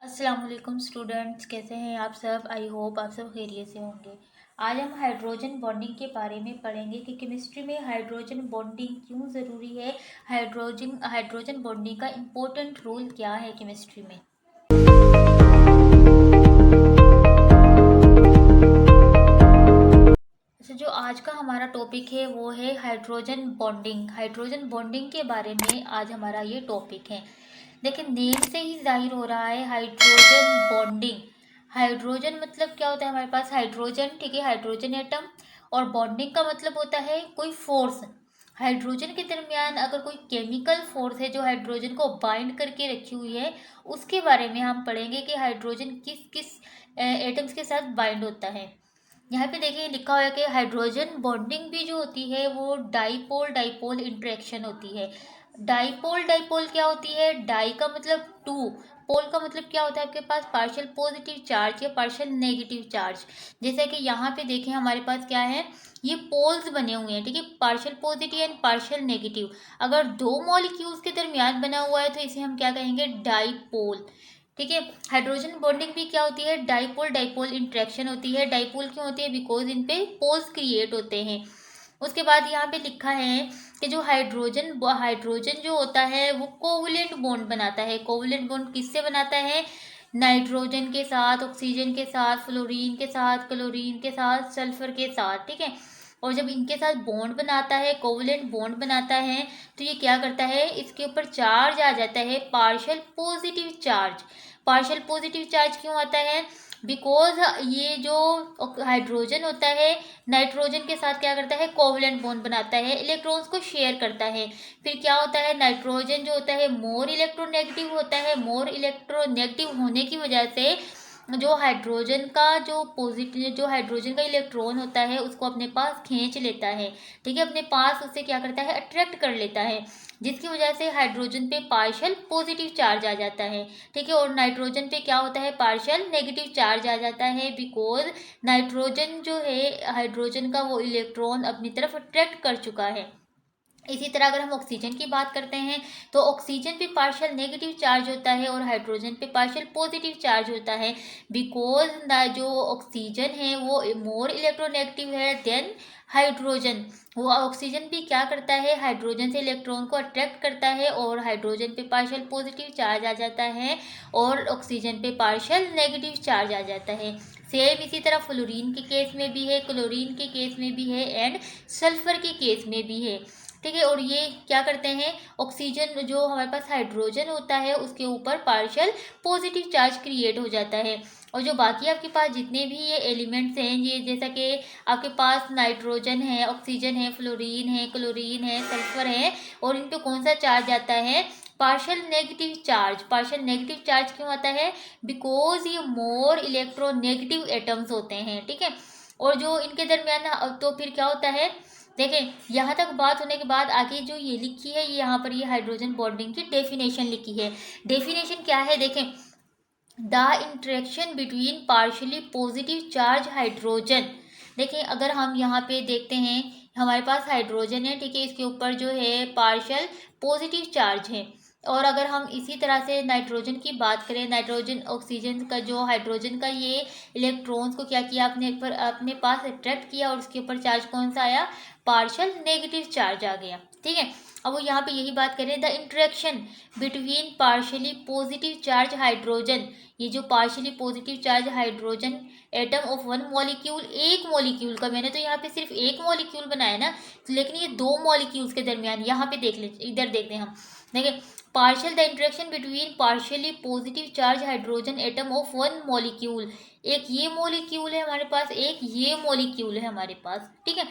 अस्सलाम वालेकुम स्टूडेंट्स, कैसे हैं आप सब। आई होप आप सब खैरियत से होंगे। आज हम हाइड्रोजन बॉन्डिंग के बारे में पढ़ेंगे कि केमिस्ट्री में हाइड्रोजन बॉन्डिंग क्यों ज़रूरी है। हाइड्रोजन हाइड्रोजन बॉन्डिंग का इम्पोर्टेंट रोल क्या है केमिस्ट्री में। अच्छा, जो आज का हमारा टॉपिक है वो है हाइड्रोजन बॉन्डिंग। हाइड्रोजन बॉन्डिंग के बारे में आज हमारा ये टॉपिक है। देखिए, नेम से ही जाहिर हो रहा है हाइड्रोजन बॉन्डिंग। हाइड्रोजन मतलब क्या होता है हमारे पास, हाइड्रोजन, ठीक है, हाइड्रोजन एटम। और बॉन्डिंग का मतलब होता है कोई फोर्स। हाइड्रोजन के दरमियान अगर कोई केमिकल फोर्स है जो हाइड्रोजन को बाइंड करके रखी हुई है, उसके बारे में हम पढ़ेंगे कि हाइड्रोजन किस किस एटम्स के साथ बाइंड होता है। यहाँ पे देखिए लिखा हुआ है कि हाइड्रोजन बॉन्डिंग भी जो होती है वो डाइपोल डाइपोल इंटरेक्शन होती है। डाइपोल डाइपोल क्या होती है, डाई का मतलब टू, पोल का मतलब क्या होता है आपके पास पार्शियल पॉजिटिव चार्ज या पार्शियल नेगेटिव चार्ज। जैसे कि यहाँ पे देखें हमारे पास क्या है, ये पोल्स बने हुए हैं, ठीक है, partial positive and partial negative. अगर दो मॉलिक्यूल्स के दरमियान बना हुआ है तो इसे हम क्या कहेंगे, डाइपोल। ठीक है। हाइड्रोजन बॉन्डिंग भी क्या होती है, डाइपोल डाइपोल इंटरेक्शन होती है। डाइपोल क्यों होती है, बिकॉज इन पे पोल्स क्रिएट होते हैं। उसके बाद यहाँ पे लिखा है कि जो हाइड्रोजन जो होता है वो कोवलेंट बॉन्ड बनाता है। कोवलेंट बॉन्ड किससे बनाता है, नाइट्रोजन के साथ, ऑक्सीजन के साथ, फ्लोरीन के साथ, क्लोरीन के साथ, सल्फर के साथ, ठीक है। और जब इनके साथ बॉन्ड बनाता है, कोवलेंट बॉन्ड बनाता है, तो ये क्या करता है, इसके ऊपर चार्ज आ जाता है, partial positive charge. Partial positive charge क्यों आता है, बिकॉज ये जो हाइड्रोजन होता है नाइट्रोजन के साथ क्या करता है, कोवलेंट बॉन्ड बनाता है, इलेक्ट्रॉन्स को शेयर करता है। फिर क्या होता है, नाइट्रोजन जो होता है मोर इलेक्ट्रोनेगेटिव होता है। मोर इलेक्ट्रोनेगेटिव होने की वजह से जो हाइड्रोजन का इलेक्ट्रॉन होता है उसको अपने पास खींच लेता है, ठीक है, अपने पास उससे क्या करता है, अट्रैक्ट कर लेता है, जिसकी वजह से हाइड्रोजन पे पार्शियल पॉजिटिव चार्ज आ जाता है, ठीक है। और नाइट्रोजन पे क्या होता है, पार्शियल नेगेटिव चार्ज आ जाता है, बिकॉज नाइट्रोजन जो है हाइड्रोजन का वो इलेक्ट्रॉन अपनी तरफ अट्रैक्ट कर चुका है। इसी तरह अगर हम ऑक्सीजन की बात करते हैं तो ऑक्सीजन पे पार्शियल नेगेटिव चार्ज होता है और हाइड्रोजन पे पार्शियल पॉजिटिव चार्ज होता है, बिकॉज जो ऑक्सीजन है वो मोर इलेक्ट्रोनेगेटिव है देन हाइड्रोजन। वो ऑक्सीजन भी क्या करता है, हाइड्रोजन से इलेक्ट्रॉन को अट्रैक्ट करता है और हाइड्रोजन पे पार्शियल पॉजिटिव चार्ज आ जाता है और ऑक्सीजन पे पार्शियल नेगेटिव चार्ज आ जाता है। सेम इसी तरह फ्लोरीन के केस में भी है, क्लोरीन के केस में भी है एंड सल्फर के केस में भी है, ठीक है। और ये क्या करते हैं, ऑक्सीजन जो हमारे पास हाइड्रोजन होता है उसके ऊपर पार्शियल पॉजिटिव चार्ज क्रिएट हो जाता है। और जो बाकी आपके पास जितने भी ये एलिमेंट्स हैं, ये जैसा कि आपके पास नाइट्रोजन है, ऑक्सीजन है, फ्लोरीन है, क्लोरीन है, सल्फर है, और इन पे कौन सा चार्ज आता है, partial negative charge. Partial negative charge क्यों आता है, बिकॉज ये मोर इलेक्ट्रोनेगेटिव एटम्स होते हैं, ठीक है। और जो इनके दरमियान तो फिर क्या होता है, देखें यहाँ तक बात होने के बाद आगे जो ये लिखी है, ये यहाँ पर ये हाइड्रोजन बॉन्डिंग की डेफिनेशन लिखी है। डेफिनेशन क्या है, देखें, the interaction between partially positive charge hydrogen. देखिए अगर हम यहाँ पे देखते हैं, हमारे पास हाइड्रोजन है, ठीक है, इसके ऊपर जो है पार्शियल पॉजिटिव चार्ज है। और अगर हम इसी तरह से नाइट्रोजन की बात करें, नाइट्रोजन ऑक्सीजन का जो हाइड्रोजन का ये इलेक्ट्रॉन्स को क्या किया, अपने पास अट्रैक्ट किया और उसके ऊपर चार्ज कौन सा आया, पार्शियल नेगेटिव चार्ज आ गया, ठीक है। अब वो यहाँ पे यही बात करें, the interaction between partially positive charge hydrogen, ये जो partially positive charge hydrogen atom of one molecule, एक मॉलिक्यूल का, मैंने तो यहाँ पे सिर्फ एक मॉलिक्यूल बनाया ना, लेकिन ये दो मॉलिक्यूल्स के दरमियान, यहाँ पे देख ले, इधर देखते हैं हम, देखिए, partial the interaction between partially positive charge hydrogen atom of one molecule. एक ये मॉलिक्यूल है हमारे पास, एक ये मॉलिक्यूल है हमारे पास, ठीक है,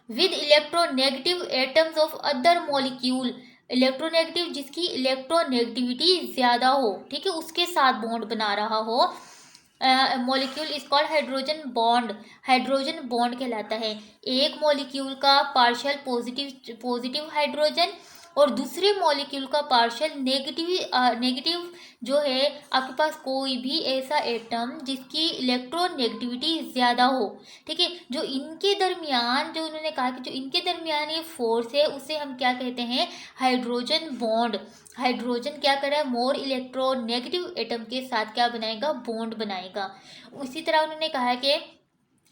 with electronegative atoms of other molecule. Electronegative जिसकी इलेक्ट्रोनेगेटिविटी ज्यादा हो, ठीक है, उसके साथ बॉन्ड बना रहा हो, molecule is called hydrogen bond. Hydrogen bond कहलाता है। एक मॉलिक्यूल का पार्शियल पॉजिटिव पॉजिटिव हाइड्रोजन और दूसरे मॉलिक्यूल का पार्शियल नेगेटिव जो है, आपके पास कोई भी ऐसा एटम जिसकी इलेक्ट्रोनेगेटिविटी ज़्यादा हो, ठीक है, जो इनके दरमियान, जो उन्होंने कहा कि जो इनके दरमियान ये फोर्स है, उसे हम क्या कहते हैं, हाइड्रोजन बॉन्ड। हाइड्रोजन क्या कर रहा है, मोर इलेक्ट्रोनेगेटिव एटम के साथ क्या बनाएगा, बॉन्ड बनाएगा। उसी तरह उन्होंने कहा कि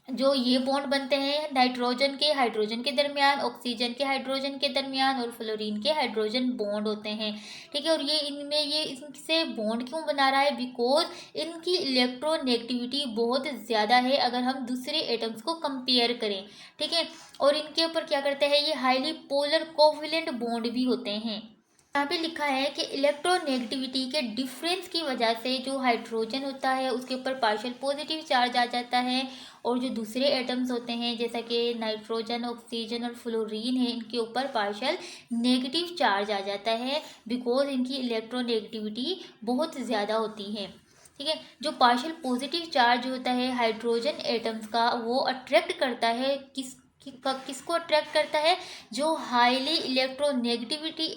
जो ये बॉन्ड बनते हैं नाइट्रोजन के हाइड्रोजन के दरमियान, ऑक्सीजन के हाइड्रोजन के दरमियान और फ्लोरीन के हाइड्रोजन बॉन्ड होते हैं, ठीक है। और ये इनमें ये इनसे बॉन्ड क्यों बना रहा है, बिकॉज इनकी इलेक्ट्रोनेगेटिविटी बहुत ज़्यादा है अगर हम दूसरे एटम्स को कंपेयर करें, ठीक है। और इनके ऊपर क्या करता है, ये हाईली पोलर कोवैलेंट बॉन्ड भी होते हैं। यहाँ पे लिखा है कि इलेक्ट्रोनेगेटिविटी के डिफरेंस की वजह से जो हाइड्रोजन होता है उसके ऊपर पार्शियल पॉजिटिव चार्ज आ जाता है, और जो दूसरे एटम्स होते हैं जैसा कि नाइट्रोजन, ऑक्सीजन और फ्लोरीन है, इनके ऊपर पार्शियल नेगेटिव चार्ज आ जाता है, बिकॉज इनकी इलेक्ट्रोनेगेटिविटी बहुत ज़्यादा होती है, ठीक है। जो पार्शियल पॉजिटिव चार्ज होता है हाइड्रोजन एटम्स का, वो अट्रैक्ट करता है किसको अट्रैक्ट करता है, जो हाईली इलेक्ट्रोनेगेटिविटी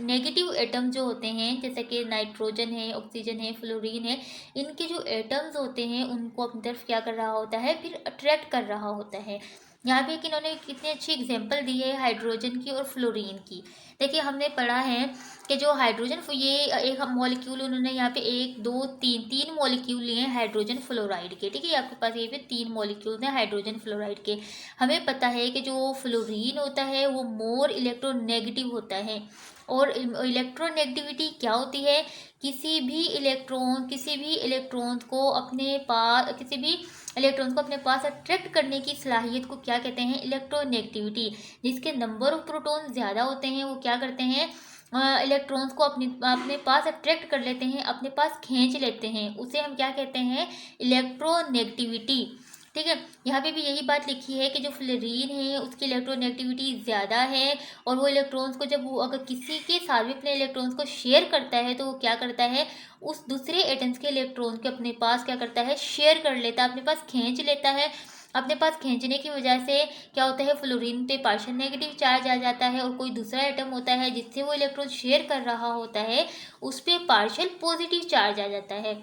नेगेटिव एटम जो होते हैं, जैसे कि नाइट्रोजन है, ऑक्सीजन है, फ्लोरीन है, इनके जो एटम्स होते हैं उनको अपनी तरफ क्या कर रहा होता है, फिर अट्रैक्ट कर रहा होता है। यहाँ पे कि इन्होंने कितनी अच्छी एग्जांपल दी है हाइड्रोजन की और फ्लोरीन की। देखिए हमने पढ़ा है कि जो हाइड्रोजन, ये एक मॉलिक्यूल उन्होंने यहाँ पे 1 2 तीन मॉलिक्यूल लिए हैं हाइड्रोजन फ्लोराइड के, ठीक है। आपके पास ये पे 3 मॉलिक्यूल हैं हाइड्रोजन फ्लोराइड के। हमें पता है कि जो फ्लोरीन होता है वो मोर इलेक्ट्रोनेगेटिव होता है, और इलेक्ट्रोनेगेटिविटी क्या होती है, किसी भी इलेक्ट्रॉन को अपने पास अट्रैक्ट करने की सलाहियत को क्या कहते हैं, इलेक्ट्रोनेगेटिविटी। जिसके नंबर ऑफ प्रोटॉन ज़्यादा होते हैं वो क्या करते हैं, इलेक्ट्रॉन्स को अपने पास अट्रैक्ट कर लेते हैं, अपने पास खींच लेते हैं, उसे हम क्या कहते हैं, इलेक्ट्रोनेगेटिविटी, ठीक है। यहाँ पे भी यही बात लिखी है कि जो फ्लोरीन है उसकी इलेक्ट्रोनेगेटिविटी ज़्यादा है, और वो इलेक्ट्रॉन्स को जब वो अगर किसी के साथ भी अपने इलेक्ट्रॉन्स को शेयर करता है तो वो क्या करता है, उस दूसरे एटम्स के इलेक्ट्रॉन के अपने पास क्या करता है, शेयर कर लेता है, अपने पास खींच लेता है। अपने पास खींचने की वजह से क्या होता है, फ्लोरीन पे पार्शियल नेगेटिव चार्ज आ जाता है, और कोई दूसरा एटम होता है जिससे वो इलेक्ट्रॉन शेयर कर रहा होता है उस पर पार्शियल पॉजिटिव चार्ज आ जाता है।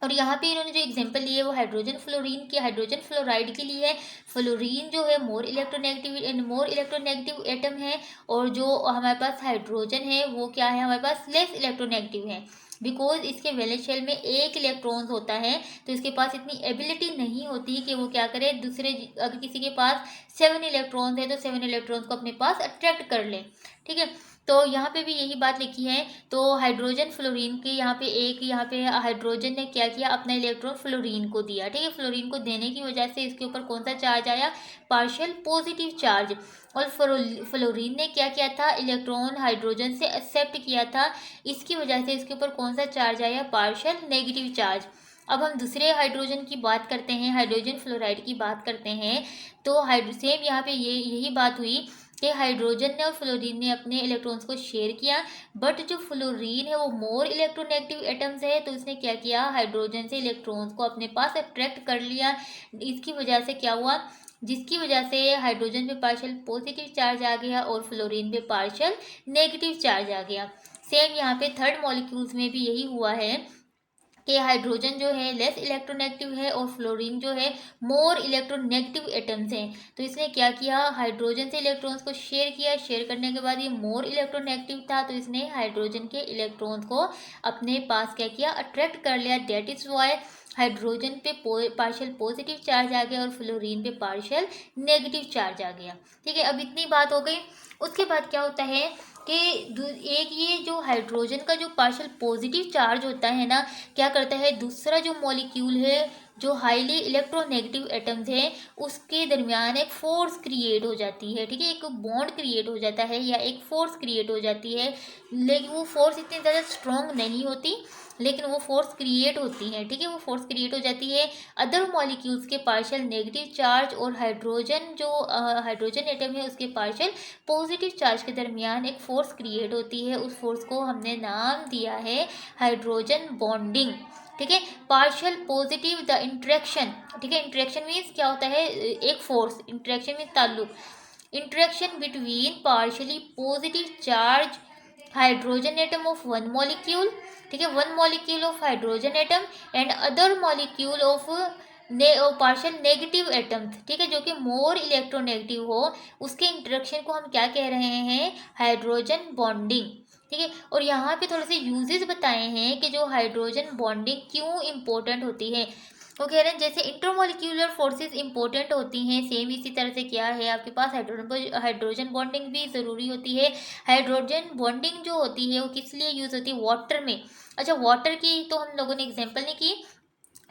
और यहाँ पे इन्होंने जो एग्जांपल लिए वो हाइड्रोजन फ्लोराइड के लिए है। फ्लोरीन जो है मोर इलेक्ट्रोनेगेटिव एटम है, और जो हमारे पास हाइड्रोजन है वो क्या है, हमारे पास लेस इलेक्ट्रोनेगेटिव है, बिकॉज इसके वैलेंस शेल में 1 इलेक्ट्रॉन होता है, तो इसके पास इतनी एबिलिटी नहीं होती कि वो क्या करे, दूसरे अगर किसी के पास 7 इलेक्ट्रॉन्स है तो 7 इलेक्ट्रॉन्स को अपने पास अट्रैक्ट कर ले, ठीक है। तो यहाँ पे भी यही बात लिखी है। तो हाइड्रोजन फ्लोरीन के यहाँ पे हाइड्रोजन ने क्या किया, अपना इलेक्ट्रॉन फ्लोरीन को दिया, ठीक है। फ्लोरीन को देने की वजह से इसके ऊपर कौन सा चार्ज आया, पार्शियल पॉजिटिव चार्ज। और फ्लोरीन ने क्या किया था, इलेक्ट्रॉन हाइड्रोजन से एक्सेप्ट किया था, इसकी वजह से इसके ऊपर कौन सा चार्ज आया, पार्शियल नेगेटिव चार्ज। अब हम दूसरे हाइड्रोजन की बात करते हैं, हाइड्रोजन फ्लोराइड की बात करते हैं। तो सेम यहाँ पे यही बात हुई कि हाइड्रोजन ने और फ्लोरीन ने अपने इलेक्ट्रॉन्स को शेयर किया, बट जो फ्लोरीन है वो मोर इलेक्ट्रोनेगेटिव एटम्स है, तो इसने क्या किया, हाइड्रोजन से इलेक्ट्रॉन्स को अपने पास अट्रैक्ट कर लिया। इसकी वजह से क्या हुआ, जिसकी वजह से हाइड्रोजन पे पार्शियल पॉजिटिव चार्ज आ गया और फ्लोरीन पे पार्शियल नेगेटिव चार्ज आ गया। सेम यहाँ पे थर्ड मॉलिक्यूल्स में भी यही हुआ है कि हाइड्रोजन जो है लेस इलेक्ट्रोनेगेटिव है और फ्लोरीन जो है मोर इलेक्ट्रोनेगेटिव एटम्स हैं। तो इसने क्या किया, हाइड्रोजन से इलेक्ट्रॉन्स को शेयर किया, शेयर करने के बाद ये मोर इलेक्ट्रोनेगेटिव था, तो इसने हाइड्रोजन के इलेक्ट्रॉन्स को अपने पास क्या किया, अट्रैक्ट कर लिया। दैट इज वाई हाइड्रोजन पे पार्शियल पॉजिटिव चार्ज आ गया और फ्लोरीन पे पार्शियल नेगेटिव चार्ज आ गया, ठीक है। अब इतनी बात हो गई। उसके बाद क्या होता है कि एक ये जो हाइड्रोजन का जो पार्शियल पॉजिटिव चार्ज होता है ना, क्या करता है, दूसरा जो मॉलिक्यूल है जो हाईली इलेक्ट्रोनेगेटिव एटम्स है उसके दरमियान एक फोर्स क्रिएट हो जाती है, ठीक है। एक बॉन्ड क्रिएट हो जाता है या एक फोर्स क्रिएट हो जाती है, लेकिन वो फोर्स इतनी ज़्यादा स्ट्रॉन्ग नहीं होती, लेकिन वो फोर्स क्रिएट होती है, ठीक है। वो फोर्स क्रिएट हो जाती है अदर मॉलिक्यूल्स के पार्शियल नेगेटिव चार्ज और हाइड्रोजन एटम है उसके पार्शियल पॉजिटिव चार्ज के दरमियान एक फोर्स क्रिएट होती है। उस फोर्स को हमने नाम दिया है हाइड्रोजन बॉन्डिंग, ठीक है। पार्शियल पॉजिटिव द इंटरेक्शन, ठीक है। इंटरेक्शन मीन्स क्या होता है, एक फोर्स, इंटरेक्शन मीन्स ताल्लुक। interaction between partially positive charge hydrogen atom of one molecule, ठीक है, one molecule of hydrogen atom and other molecule of partial negative atoms, ठीक है, जो कि मोर इलेक्ट्रोनेगेटिव हो, उसके इंटरेक्शन को हम क्या कह रहे हैं, हाइड्रोजन बॉन्डिंग, ठीक है। और यहाँ पे थोड़े से यूजेस बताए हैं कि जो हाइड्रोजन बॉन्डिंग क्यों इंपॉर्टेंट होती है। वो कह रहे हैं जैसे इंटरमोलिक्यूलर फोर्सेस इंपॉर्टेंट होती हैं, सेम इसी तरह से क्या है आपके पास हाइड्रोजन बॉन्डिंग भी ज़रूरी होती है। हाइड्रोजन बॉन्डिंग जो होती है वो किस लिए यूज़ होती है, वाटर में। अच्छा, वाटर की तो हम लोगों ने एग्जांपल नहीं की।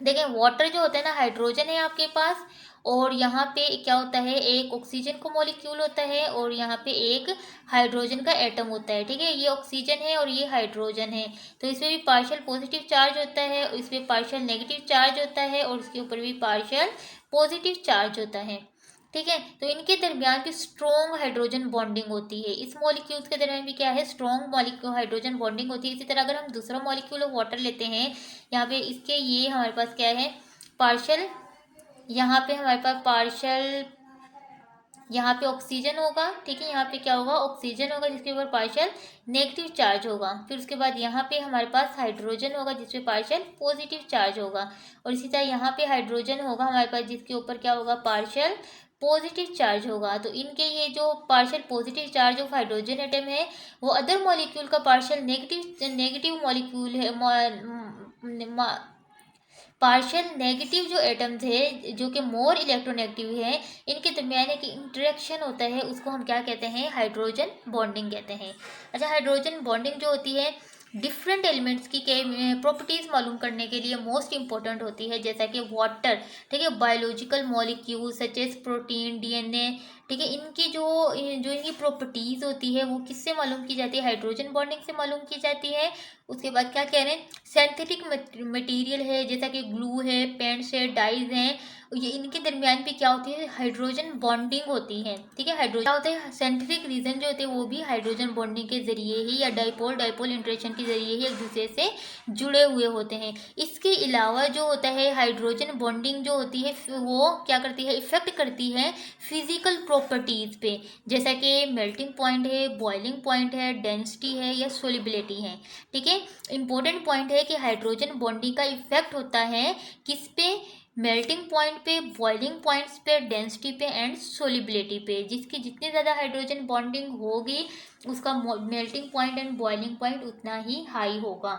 देखें, वाटर जो होता है ना, हाइड्रोजन है आपके पास, और यहाँ पे क्या होता है, एक ऑक्सीजन का मॉलिक्यूल होता है और यहाँ पे एक हाइड्रोजन का एटम होता है, ठीक है। ये ऑक्सीजन है और ये हाइड्रोजन है, तो इसमें भी पार्शियल पॉजिटिव चार्ज होता है, इसमें पार्शियल नेगेटिव चार्ज होता है और इसके ऊपर भी पार्शियल पॉजिटिव चार्ज होता है, ठीक है। तो इनके दरमियान भी स्ट्रॉन्ग हाइड्रोजन बॉन्डिंग होती है। इस मॉलिक्यूल्स के दरमियान भी क्या है, स्ट्रॉन्ग मॉलिक्यूल हाइड्रोजन बॉन्डिंग होती है। इसी तरह अगर हम दूसरा मॉलिक्यूल ऑफ वाटर लेते हैं, यहाँ पे इसके ये हमारे पास क्या है, पार्शियल, यहाँ पे हमारे पास पार्शियल, यहाँ पे ऑक्सीजन होगा, ठीक है, यहाँ पे क्या होगा, ऑक्सीजन होगा जिसके ऊपर पार्शियल नेगेटिव चार्ज होगा। फिर उसके बाद यहाँ पे हमारे पास हाइड्रोजन होगा जिसपे पार्शियल पॉजिटिव चार्ज होगा, और इसी तरह यहाँ पे हाइड्रोजन होगा हमारे पास जिसके ऊपर क्या होगा, पार्शियल पॉजिटिव चार्ज होगा। तो इनके ये जो partial positive charge of hydrogen atom है वो अदर मॉलिक्यूल का पार्शियल नेगेटिव नेगेटिव मॉलिक्यूल है, पार्शियल नेगेटिव जो एटम्स है जो कि मोर इलेक्ट्रोनेगेटिव है, इनके दरमियान एक इंटरेक्शन होता है, उसको हम क्या कहते हैं, हाइड्रोजन बॉन्डिंग कहते हैं। अच्छा, हाइड्रोजन बॉन्डिंग जो होती है डिफरेंट एलिमेंट्स की प्रॉपर्टीज़ मालूम करने के लिए मोस्ट इंपॉर्टेंट होती है, जैसा कि वाटर, ठीक है, biological molecule such as protein, DNA, ठीक है, इनकी जो जो इनकी प्रॉपर्टीज़ होती है वो किससे मालूम की जाती है, हाइड्रोजन बॉन्डिंग से मालूम की जाती है। उसके बाद क्या कह रहे हैं, सिंथेटिक मटेरियल है जैसा कि ग्लू है, पेंट्स है, डाइज हैं, ये इनके दरमियान भी क्या होती है, हाइड्रोजन बॉन्डिंग होती है, ठीक है। हाइड्रोजन क्या होता है, साइंटिफिक रीजन जो होते हैं वो भी हाइड्रोजन बॉन्डिंग के जरिए ही या डाइपोल डाइपोल इंटरेक्शन के जरिए ही एक दूसरे से जुड़े हुए होते हैं। इसके अलावा जो होता है हाइड्रोजन बॉन्डिंग जो होती है वो क्या करती है, इफेक्ट करती है फिजिकल प्रॉपर्टीज़ पे, जैसा कि मेल्टिंग पॉइंट है, बॉइलिंग पॉइंट है, डेंसिटी है या सोलिबिलिटी है, ठीक है। इंपॉर्टेंट पॉइंट है कि हाइड्रोजन बॉन्डिंग का इफेक्ट होता है किस पे, मेल्टिंग पॉइंट पे, बॉइलिंग पॉइंट्स पे, डेंसिटी पे एंड सोलिबिलिटी पे। जिसकी जितनी ज़्यादा हाइड्रोजन बॉन्डिंग होगी उसका melting point and boiling point उतना ही हाई होगा,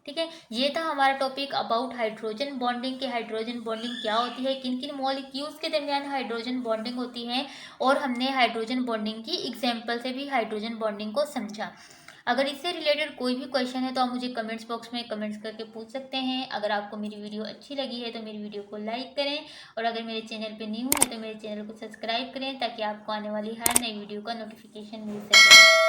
ठीक है। ये था हमारा टॉपिक अबाउट हाइड्रोजन बॉन्डिंग के हाइड्रोजन बॉन्डिंग क्या होती है, किन किन मॉलिक्यूल्स के दरमियान हाइड्रोजन बॉन्डिंग होती है, और हमने हाइड्रोजन बॉन्डिंग की एग्जाम्पल से भी हाइड्रोजन बॉन्डिंग को समझा। अगर इससे रिलेटेड कोई भी क्वेश्चन है तो आप मुझे कमेंट्स बॉक्स में कमेंट्स करके पूछ सकते हैं। अगर आपको मेरी वीडियो अच्छी लगी है तो मेरी वीडियो को लाइक करें, और अगर मेरे चैनल पे न्यू है तो मेरे चैनल को सब्सक्राइब करें ताकि आपको आने वाली हर नई वीडियो का नोटिफिकेशन मिल सके।